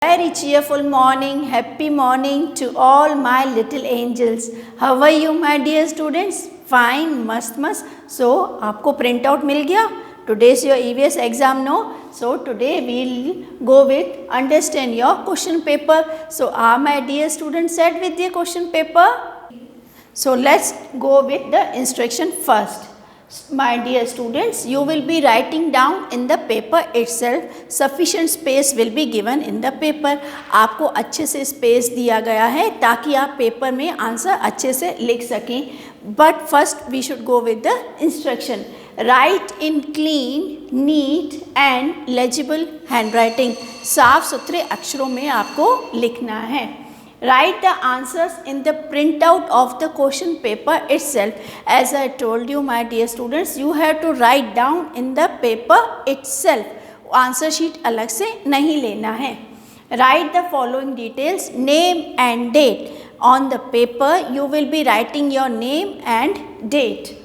Very cheerful morning, happy morning to all my little angels. How are you my dear students? Fine, mast. So, आपको print out मिल गया? Today is your EVS exam, no? So, today we will go with understand your question paper. So, are my dear students set with the question paper? So, let's go with the instruction first. My dear students, you will be writing down in the paper itself. Sufficient space will be given in the paper. आपको अच्छे से space दिया गया है ताकि आप paper में answer अच्छे से लिख सकें. But first we should go with the instruction. Write in clean, neat and legible handwriting. साफ सुथरे अक्षरों में आपको लिखना है. Write the answers in the printout of the question paper itself. As I told you my dear students, you have to write down in the paper itself. Answer sheet अलग से नहीं लेना है. Write the following details, name and date. On the paper you will be writing your name and date.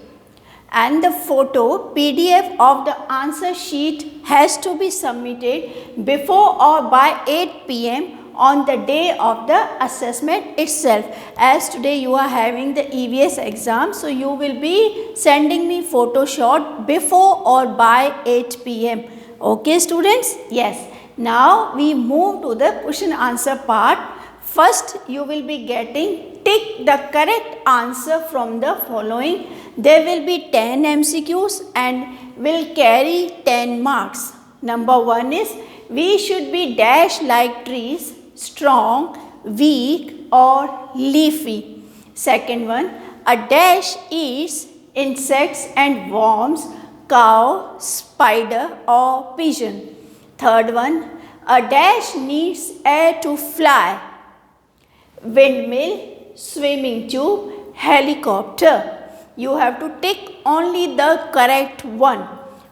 And the photo PDF of the answer sheet has to be submitted before or by 8 p.m. on the day of the assessment itself. As today you are having the EVS exam, so you will be sending me photo shot before or by 8 p.m. Okay students? Yes. Now we move to the question answer part. First you will be getting tick the correct answer from the following. There will be 10 MCQs and will carry 10 marks. Number 1 is we should be dash like trees, strong, weak or leafy. Second one, a dash eats insects and worms, cow, spider or pigeon. Third one, a dash needs air to fly, windmill, swimming tube, helicopter. You have to tick only the correct one.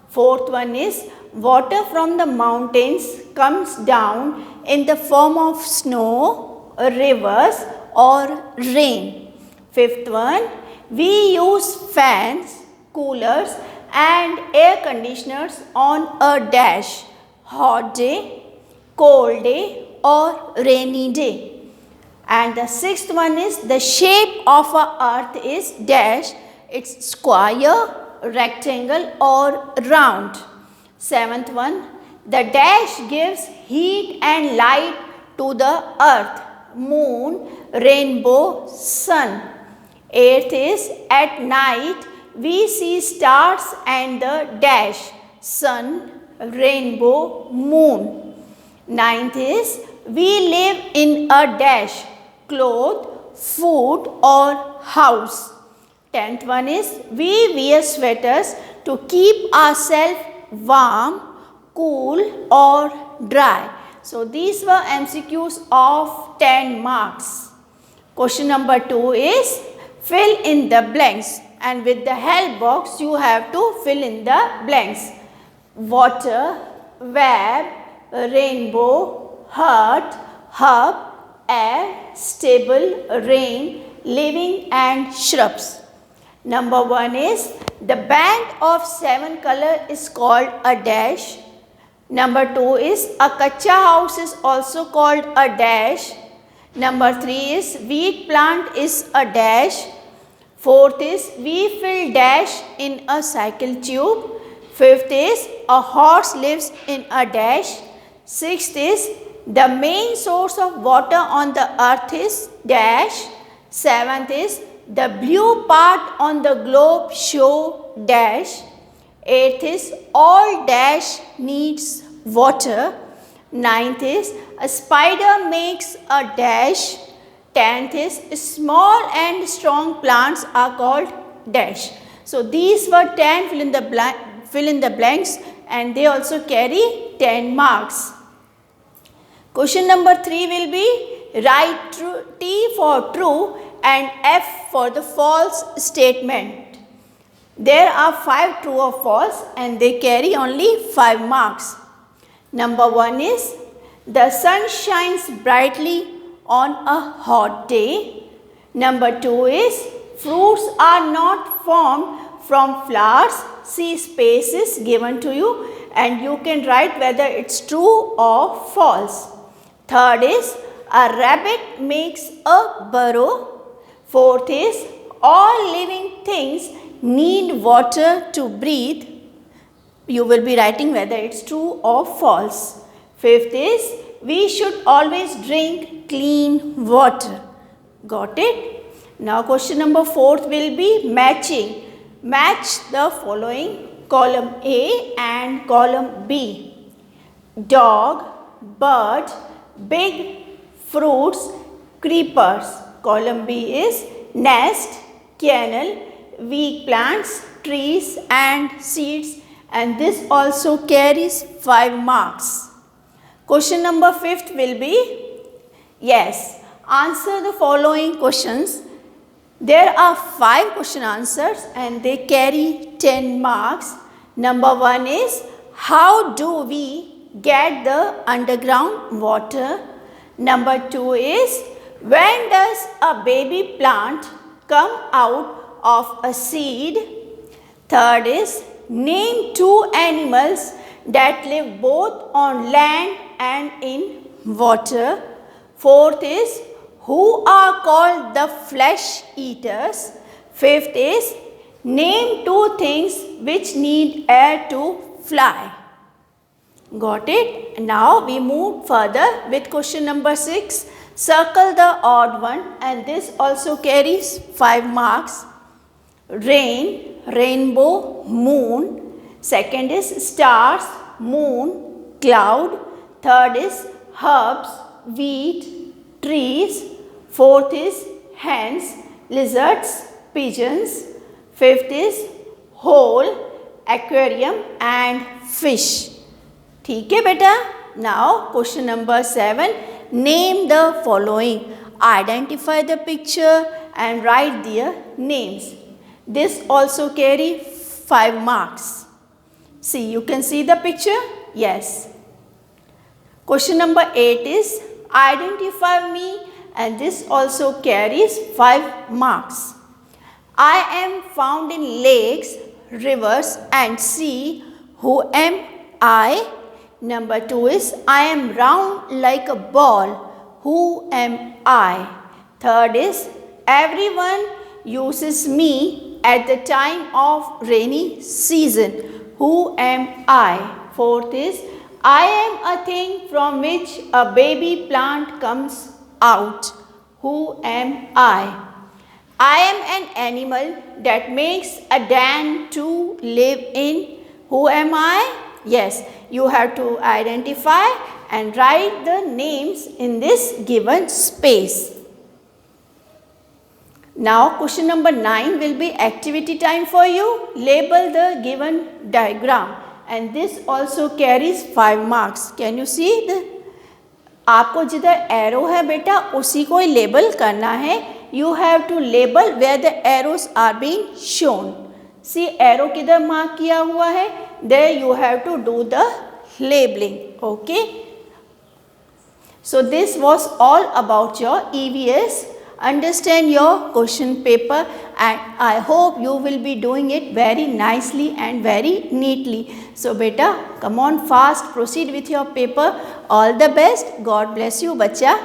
Fourth one is water from the mountains comes down in the form of snow, rivers or rain. Fifth one, we use fans, coolers and air conditioners on a dash, hot day, cold day or rainy day. And the sixth one is the shape of a earth is dash, it's square, rectangle or round. Seventh one, the dash gives heat and light to the earth, moon, rainbow, sun. Eighth is at night we see stars and the dash, sun, rainbow, moon. Ninth is we live in a dash, cloth, food or house. 10th one is we wear sweaters to keep ourselves warm, cool or dry. So these were MCQs of 10 marks. Question number 2 is fill in the blanks, and with the help box you have to fill in the blanks. Water, web, rainbow, heart, herb, air, stable, rain, living and shrubs. Number 1 is the band of 7 color is called a dash. Number 2 is a kacha house is also called a dash. Number 3 is wheat plant is a dash. Fourth is we fill dash in a cycle tube. Fifth is a horse lives in a dash. Sixth is the main source of water on the earth is dash. Seventh is the blue part on the globe show dash. Eighth is all dash needs water. Ninth is a spider makes a dash. 10th is small and strong plants are called dash. So these were 10 fill in the blanks and they also carry 10 marks. Question number 3 will be write T for true and F for the false statement. There are 5 true or false and they carry only 5 marks. Number 1 is the sun shines brightly on a hot day. Number 2 is fruits are not formed from flowers. See spaces given to you and you can write whether it's true or false. Third is a rabbit makes a burrow. Fourth is all living things need water to breathe. You will be writing whether it's true or false. Fifth is we should always drink clean water. Got it? Now question number 4 will be matching. Match the following column A and column B. Dog, bird, big, fruits, creepers. Column B is nest, kennel, weak plants, trees and seeds, and this also carries 5 marks. Question number 5 will be, yes, answer the following questions. There are 5 question answers and they carry 10 marks. Number 1 is, how do we get the underground water? Number 2 is, when does a baby plant come out of a seed? Third is, name 2 animals that live both on land and in water. Fourth is, who are called the flesh eaters? Fifth is, name 2 things which need air to fly. Got it? Now we move further with question number 6. Circle the odd one, and this also carries 5 marks. Rain, rainbow, moon. Second is stars, moon, cloud. Third is herbs, wheat, trees. Fourth is hens, lizards, pigeons. Fifth is whole, aquarium and fish. ठीक है बेटा. Now question number 7. Name the following. Identify the picture and write their names. This also carry 5 marks. See, you can see the picture? Yes. Question number 8 is identify me, and this also carries 5 marks. I am found in lakes, rivers and sea. Who am I? Number 2 is I am round like a ball. Who am I? Third is everyone uses me at the time of rainy season. Who am I? Fourth is I am a thing from which a baby plant comes out. Who am I? I am an animal that makes a den to live in. Who am I? Yes, you have to identify and write the names in this given space. Now question number 9 will be activity time for you. Label the given diagram, and this also carries 5 marks. Can you see the आपको जिधर arrow है बेटा उसी को ही label करना है. You have to label where the arrows are being shown. See arrow किधर mark किया हुआ है, there you have to do the labeling. Okay. So this was all about your EVS. Understand your question paper, and I hope you will be doing it very nicely and very neatly. So beta, come on fast, proceed with your paper. All the best. God bless you, bacha.